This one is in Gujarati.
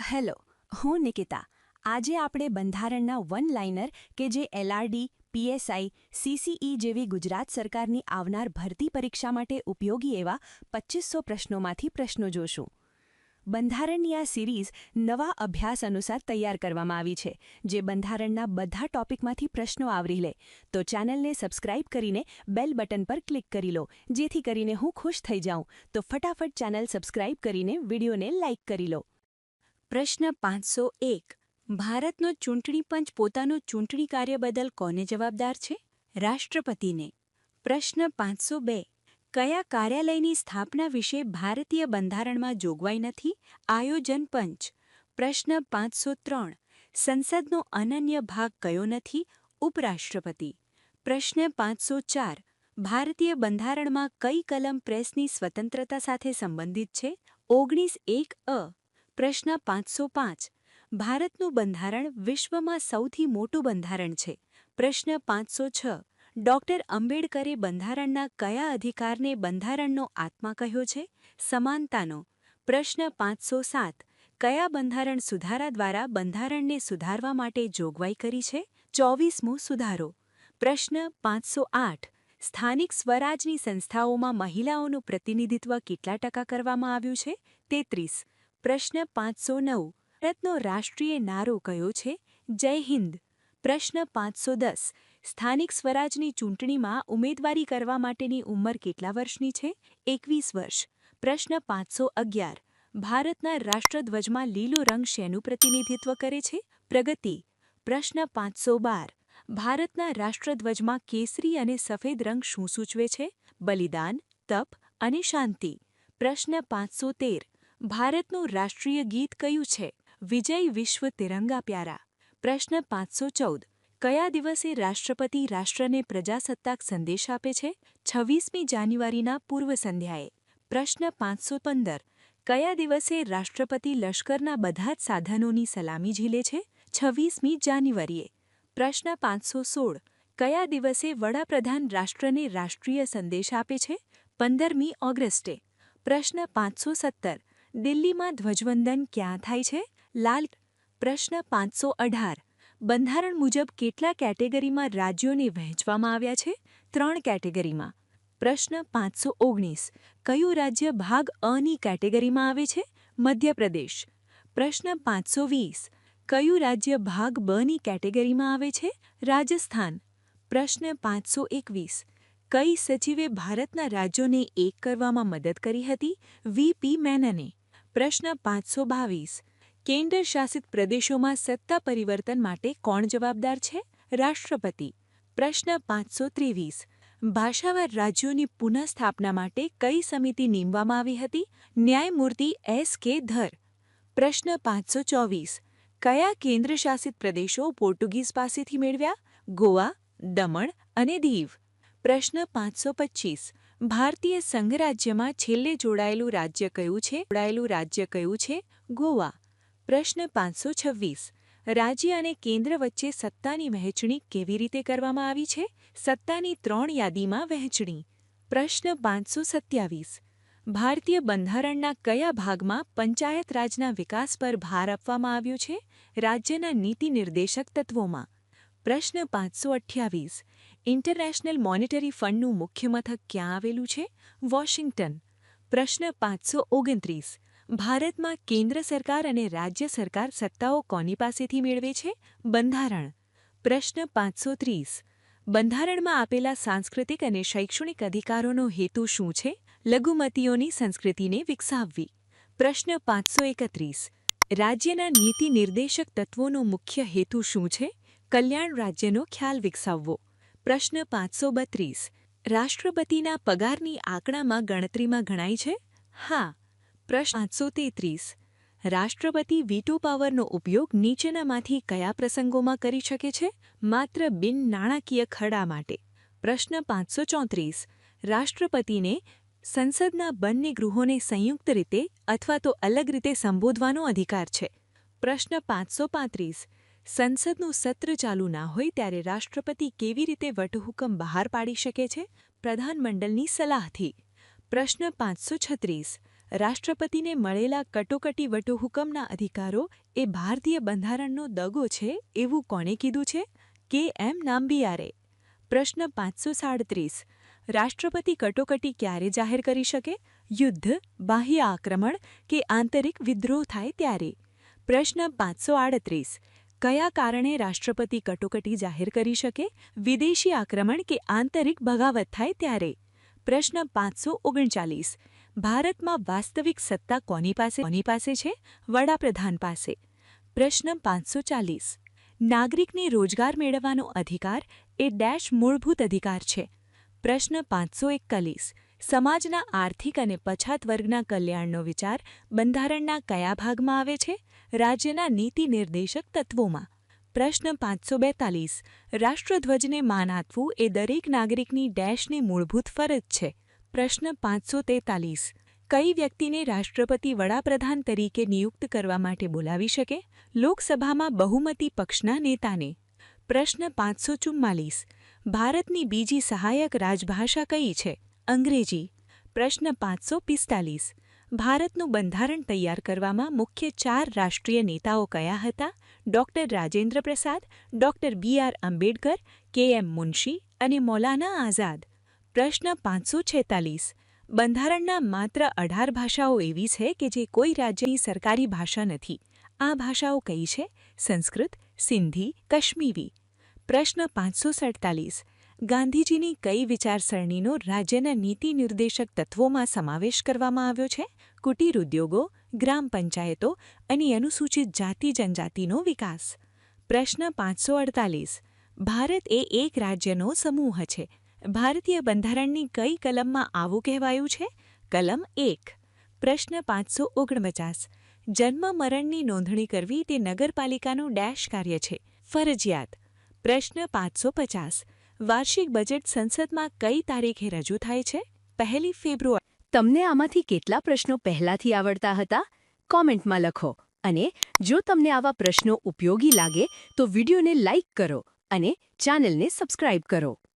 હેલો, હું નિકિતા. આજે આપણે બંધારણના વન લાઇનર કે જે એલઆરડી, પીએસઆઈ, સીસીઈ જેવી ગુજરાત સરકારની આવનાર ભરતી પરીક્ષા માટે ઉપયોગી એવા 2500 પ્રશ્નોમાંથી પ્રશ્નો જોશું. બંધારણની આ સિરીઝ નવા અભ્યાસ અનુસાર તૈયાર કરવામાં આવી છે, જે બંધારણના બધા ટોપિકમાંથી પ્રશ્નો આવરી લે. તો ચેનલને સબસ્ક્રાઇબ કરીને બેલ બટન પર ક્લિક કરી લો, જેથી કરીને હું ખુશ થઈ જાઉં. તો ફટાફટ ચેનલ સબસ્ક્રાઇબ કરીને વિડીયોને લાઇક કરી લો. પ્રશ્ન 501. ભારતનો ચૂંટણી પંચ પોતાનું ચૂંટણી કાર્ય બદલ કોને જવાબદાર છે? રાષ્ટ્રપતિને. પ્રશ્ન 502. કયા કાર્યાલયની સ્થાપના વિશે ભારતીય બંધારણમાં જોગવાઈ નથી? આયોજન પંચ. પ્રશ્ન 503. સંસદનો અનન્ય ભાગ કયો નથી? ઉપરાષ્ટ્રપતિ. પ્રશ્ન 504. ભારતીય બંધારણમાં કઈ કલમ પ્રેસની સ્વતંત્રતા સાથે સંબંધિત છે? 19(1)(અ). પ્રશ્ન 505. ભારતનું બંધારણ વિશ્વમાં સૌથી મોટું બંધારણ છે. પ્રશ્ન 506. ડૉક્ટર આંબેડકરે બંધારણના કયા અધિકારને બંધારણનો આત્મા કહ્યો છે? સમાનતાનો. પ્રશ્ન 507. કયા બંધારણ સુધારા દ્વારા બંધારણને સુધારવા માટે જોગવાઈ કરી છે? 24મો સુધારો. પ્રશ્ન 508. સ્થાનિક સ્વરાજની સંસ્થાઓમાં મહિલાઓનું પ્રતિનિધિત્વ કેટલા ટકા કરવામાં આવ્યું છે? 33. પ્રશ્ન 509. ભારતનો રાષ્ટ્રીય નારો કયો છે? જય હિન્દ. પ્રશ્ન 510. સ્થાનિક સ્વરાજની ચૂંટણીમાં ઉમેદવારી કરવા માટેની ઉંમર કેટલા વર્ષની છે? 21 વર્ષ. પ્રશ્ન 511. ભારતના રાષ્ટ્રધ્વજમાં લીલો રંગ શેનું પ્રતિનિધિત્વ કરે છે? પ્રગતિ. પ્રશ્ન 512. ભારતના રાષ્ટ્રધ્વજમાં કેસરી અને સફેદ રંગ શું સૂચવે છે? બલિદાન, તપ અને શાંતિ. પ્રશ્ન 513. ભારતનું રાષ્ટ્રીય ગીત કયું છે? વિજય વિશ્વ તિરંગા પ્યારા. પ્રશ્ન 514. કયા દિવસે રાષ્ટ્રપતિ રાષ્ટ્રને પ્રજાસત્તાક સંદેશ આપે છે? 26મી જાન્યુઆરીના પૂર્વ સંધ્યાએ. પ્રશ્ન 515. કયા દિવસે રાષ્ટ્રપતિ લશ્કરના બધા જ સાધનોની સલામી ઝીલે છે? 26મી જાન્યુઆરીએ. પ્રશ્ન 516. કયા દિવસે વડાપ્રધાન રાષ્ટ્રને રાષ્ટ્રીય સંદેશ આપે છે? 15મી ઓગસ્ટે. પ્રશ્ન 517. દિલ્હીમાં ધ્વજવંદન ક્યાં થાય છે? લાલ. પ્રશ્ન 518. બંધારણ મુજબ કેટલા કેટેગરીમાં રાજ્યોને વહેંચવામાં આવ્યા છે? 3 કેટેગરીમાં. પ્રશ્ન 519. કયું રાજ્ય ભાગ અની કેટેગરીમાં આવે છે? મધ્યપ્રદેશ. પ્રશ્ન 520. કયું રાજ્ય ભાગ બની કેટેગરીમાં આવે છે? રાજસ્થાન. પ્રશ્ન 521. કઈ સચિવે ભારતના રાજ્યોને એક કરવામાં મદદ કરી હતી? વી.પી. મેનને. પ્રશ્ન 522. કેન્દ્ર શાસિત પ્રદેશોમાં સત્તા પરિવર્તન માટે કોણ જવાબદાર છે? રાષ્ટ્રપતિ. પ્રશ્ન 523. ભાષાવાર રાજ્યોની પુનઃસ્થાપના માટે કઈ સમિતિ નીમવામાં આવી હતી? ન્યાયમૂર્તિ એસ.કે. ધર. પ્રશ્ન 524. કયા કેન્દ્રશાસિત પ્રદેશો પોર્ટુગીઝ પાસેથી મેળવ્યા? ગોવા, દમણ અને દીવ. પ્રશ્ન 525. ભારતીય સંઘરાજ્યમાં છેલ્લે જોડાયેલું રાજ્ય કયું છે? ગોવા. પ્રશ્ન 526. રાજ્ય અને કેન્દ્ર વચ્ચે સત્તાની વહેંચણી કેવી રીતે કરવામાં આવી છે? સત્તાની 3 યાદીમાં વહેંચણી. પ્રશ્ન 527. ભારતીય બંધારણના કયા ભાગમાં પંચાયત રાજના વિકાસ પર ભાર આપવામાં આવ્યો છે? રાજ્યના નીતિ નિર્દેશક તત્વોમાં. પ્રશ્ન 528. ઇન્ટરનેશનલ મોનેટરી ફંડનું મુખ્ય મથક ક્યાં આવેલું છે? વોશિંગ્ટન. પ્રશ્ન 529. ભારતમાં કેન્દ્ર સરકાર અને રાજ્ય સરકાર સત્તાઓ કોની પાસેથી મેળવે છે? બંધારણ. પ્રશ્ન 530. બંધારણમાં આપેલા સાંસ્કૃતિક અને શૈક્ષણિક અધિકારોનો હેતુ શું છે? લઘુમતીઓની સંસ્કૃતિને વિકસાવવી. પ્રશ્ન 531. રાજ્યના નીતિ નિર્દેશક તત્વોનો મુખ્ય હેતુ શું છે? કલ્યાણ રાજ્યનો ખ્યાલ વિકસાવવો. પ્રશ્ન 532. રાષ્ટ્રપતિના પગારની આંકડામાં ગણતરીમાં ગણાય છે? હા. પ્રશ્ન 533. રાષ્ટ્રપતિ વીટો પાવરનો ઉપયોગ નીચેનામાંથી કયા પ્રસંગોમાં કરી શકે છે? માત્ર બિન નાણાકીય ખરડા માટે. પ્રશ્ન 534. રાષ્ટ્રપતિને સંસદના બંને ગૃહોને સંયુક્ત રીતે અથવા તો અલગ રીતે સંબોધવાનો અધિકાર છે. પ્રશ્ન 535. સંસદનું સત્ર ચાલુ ના હોય ત્યારે રાષ્ટ્રપતિ કેવી રીતે વટહુકમ બહાર પાડી શકે છે? પ્રધાનમંડળની સલાહથી. પ્રશ્ન 536. રાષ્ટ્રપતિને મળેલા કટોકટી વટોહુકમના અધિકારો એ ભારતીય બંધારણનો દગો છે એવું કોણે કીધું છે? કે.એમ. નામ્બિયારે. પ્રશ્ન 537. રાષ્ટ્રપતિ કટોકટી ક્યારે જાહેર કરી શકે? યુદ્ધ, બાહ્ય આક્રમણ કે આંતરિક વિદ્રોહ થાય ત્યારે. પ્રશ્ન 538. કયા કારણે રાષ્ટ્રપતિ કટોકટી જાહેર કરી શકે? વિદેશી આક્રમણ કે આંતરિક બગાવત થાય ત્યારે. પ્રશ્ન 539. ભારતમાં વાસ્તવિક સત્તા કોની પાસે છે? વડાપ્રધાન પાસે. પ્રશ્ન 540. નાગરિકને રોજગાર મેળવવાનો અધિકાર એ ડેશ મૂળભૂત અધિકાર છે. પ્રશ્ન 541. સમાજના આર્થિક અને પછાત વર્ગના કલ્યાણનો વિચાર બંધારણના કયા ભાગમાં આવે છે? રાજ્યના નીતિ નિર્દેશક તત્વોમાં. પ્રશ્ન 542. રાષ્ટ્રધ્વજને માન આપવું એ દરેક નાગરિકની ડેશની મૂળભૂત ફરજ છે. પ્રશ્ન 543. કઈ વ્યક્તિને રાષ્ટ્રપતિ વડાપ્રધાન તરીકે નિયુક્ત કરવા માટે બોલાવી શકે? લોકસભામાં બહુમતી પક્ષના નેતાને. પ્રશ્ન 544. ભારતની બીજી સહાયક રાજભાષા કઈ છે? અંગ્રેજી. પ્રશ્ન 545. ભારતનું બંધારણ તૈયાર કરવામાં મુખ્ય 4 રાષ્ટ્રીય નેતાઓ કયા હતા? Doctor Rajendra Prasad, doctor બી.આર. આંબેડકર, કે.એમ. મુનશી અને મૌલાના આઝાદ. પ્રશ્ન 546. બંધારણના માત્ર 18 ભાષાઓ એવી છે કે જે કોઈ રાજ્યની સરકારી ભાષા નથી. આ ભાષાઓ કઈ છે? સંસ્કૃત, સિંધી, કશ્મીરી. પ્રશ્ન 547. ગાંધીજીની કઈ વિચારસરણીનો રાજ્યના નીતિ નિર્દેશક તત્વોમાં સમાવેશ કરવામાં આવ્યો છે? કુટીર ઉદ્યોગો, ગ્રામ પંચાયતો અને અનુસૂચિત જાતિ જનજાતિનો વિકાસ. પ્રશ્ન 548. ભારત એ એક રાજ્યનો સમૂહ છે. ભારતીય બંધારણની કઈ કલમમાં આવું કહેવાયું છે? કલમ 1. પ્રશ્ન 549. જન્મ મરણની નોંધણી કરવી તે નગરપાલિકાનું ડેશ કાર્ય છે? ફરજિયાત. પ્રશ્ન 550. વાર્ષિક બજેટ સંસદમાં કઈ તારીખે રજૂ થાય છે? 1 ફેબ્રુઆરી. તમને આમાંથી કેટલા પ્રશ્નો પહેલાથી આવડતા હતા? કોમેન્ટમાં લખો. અને જો તમને આવા પ્રશ્નો ઉપયોગી લાગે તો વિડીયોને લાઇક કરો અને ચેનલને સબસ્ક્રાઇબ કરો.